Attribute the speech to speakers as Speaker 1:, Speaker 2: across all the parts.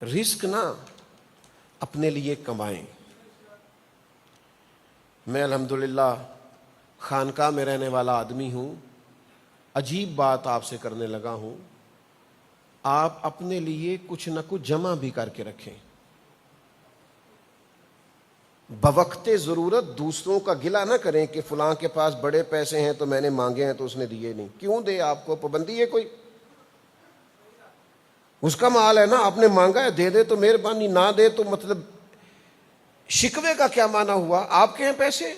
Speaker 1: رزق نا اپنے لیے کمائیں۔ میں الحمدللہ خانقاہ میں رہنے والا آدمی ہوں، عجیب بات آپ سے کرنے لگا ہوں، آپ اپنے لیے کچھ نہ کچھ جمع بھی کر کے رکھیں، بوقت ضرورت دوسروں کا گلہ نہ کریں کہ فلاں کے پاس بڑے پیسے ہیں تو میں نے مانگے ہیں تو اس نے دیے نہیں۔ کیوں دے؟ آپ کو پابندی ہے کوئی؟ اس کا مال ہے نا، آپ نے مانگا ہے، دے دے تو مہربانی، نہ دے تو مطلب شکوے کا کیا معنی ہوا؟ آپ کے ہیں پیسے،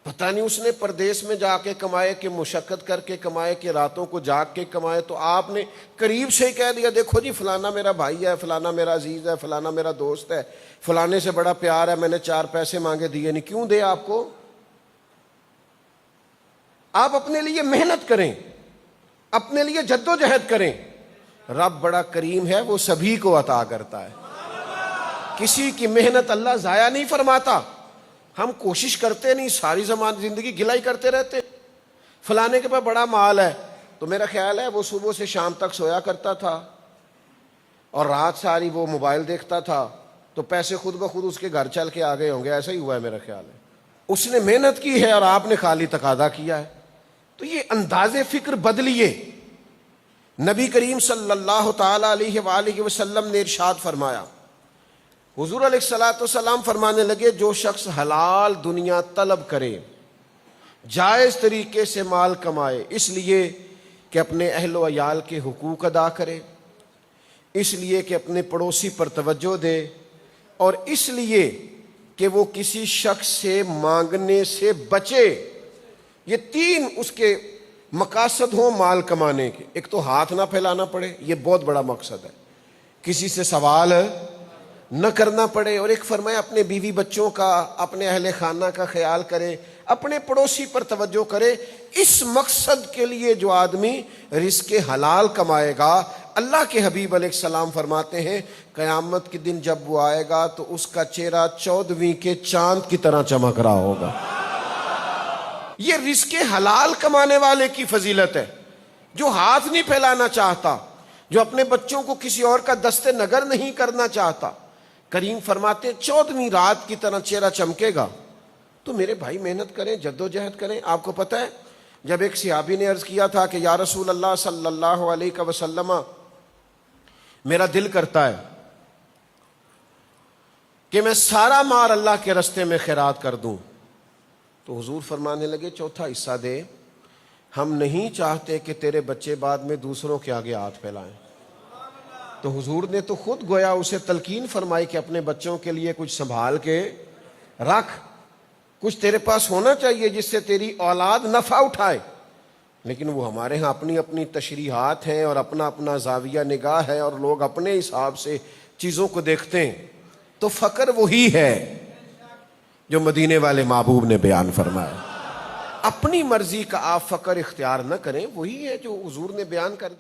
Speaker 1: پتہ نہیں اس نے پردیس میں جا کے کمائے کہ مشقت کر کے کمائے کہ راتوں کو جاگ کے کمائے، تو آپ نے قریب سے ہی کہہ دیا دیکھو جی فلانا میرا بھائی ہے، فلانا میرا عزیز ہے، فلانا میرا دوست ہے، فلانے سے بڑا پیار ہے، میں نے 4 پیسے مانگے دیے نہیں۔ کیوں دے آپ کو؟ آپ اپنے لیے محنت کریں، اپنے لیے جدوجہد کریں، رب بڑا کریم ہے، وہ سبھی کو عطا کرتا ہے، کسی کی محنت اللہ ضائع نہیں فرماتا۔ ہم کوشش کرتے نہیں، ساری زندگی گلہ ہی کرتے رہتے، فلانے کے پاس بڑا مال ہے تو میرا خیال ہے وہ صبح سے شام تک سویا کرتا تھا اور رات ساری وہ موبائل دیکھتا تھا، تو پیسے خود بخود اس کے گھر چل کے آ گئے ہوں گے، ایسا ہی ہوا ہے میرا خیال ہے۔ اس نے محنت کی ہے اور آپ نے خالی تقاضا کیا ہے۔ تو یہ انداز فکر بدلیے۔ نبی کریم صلی اللہ تعالی علیہ وآلہ وسلم نے ارشاد فرمایا، حضور علیہ الصلوۃ والسلام فرمانے لگے، جو شخص حلال دنیا طلب کرے، جائز طریقے سے مال کمائے، اس لیے کہ اپنے اہل و عیال کے حقوق ادا کرے، اس لیے کہ اپنے پڑوسی پر توجہ دے، اور اس لیے کہ وہ کسی شخص سے مانگنے سے بچے، یہ 3 اس کے مقاصد ہوں مال کمانے کے۔ ایک تو ہاتھ نہ پھیلانا پڑے، یہ بہت بڑا مقصد ہے، کسی سے سوال نہ کرنا پڑے، اور ایک فرمایا اپنے بیوی بچوں کا، اپنے اہل خانہ کا خیال کرے، اپنے پڑوسی پر توجہ کرے۔ اس مقصد کے لیے جو آدمی رزق حلال کمائے گا، اللہ کے حبیب علیہ السلام فرماتے ہیں قیامت کے دن جب وہ آئے گا تو اس کا چہرہ 14ویں کے چاند کی طرح چمک رہا ہوگا۔ یہ رزق حلال کمانے والے کی فضیلت ہے، جو ہاتھ نہیں پھیلانا چاہتا، جو اپنے بچوں کو کسی اور کا دست نگر نہیں کرنا چاہتا، کریم فرماتے ہیں 14ویں رات کی طرح چہرہ چمکے گا۔ تو میرے بھائی محنت کریں، جدوجہد کریں۔ آپ کو پتہ ہے جب ایک صحابی نے عرض کیا تھا کہ یا رسول اللہ صلی اللہ علیہ وسلم، میرا دل کرتا ہے کہ میں سارا مال اللہ کے راستے میں خیرات کر دوں، تو حضور فرمانے لگے 4تھا حصہ دے، ہم نہیں چاہتے کہ تیرے بچے بعد میں دوسروں کے آگے ہاتھ پھیلائیں۔ تو حضور نے تو خود گویا اسے تلقین فرمائی کہ اپنے بچوں کے لیے کچھ سنبھال کے رکھ، کچھ تیرے پاس ہونا چاہیے جس سے تیری اولاد نفع اٹھائے۔ لیکن وہ ہمارے ہاں اپنی اپنی تشریحات ہیں اور اپنا اپنا زاویہ نگاہ ہے، اور لوگ اپنے حساب سے چیزوں کو دیکھتے ہیں۔ تو فقر وہی ہے جو مدینے والے محبوب نے بیان فرمایا، اپنی مرضی کا آپ فقر اختیار نہ کریں، وہی ہے جو حضور نے بیان کر دیا۔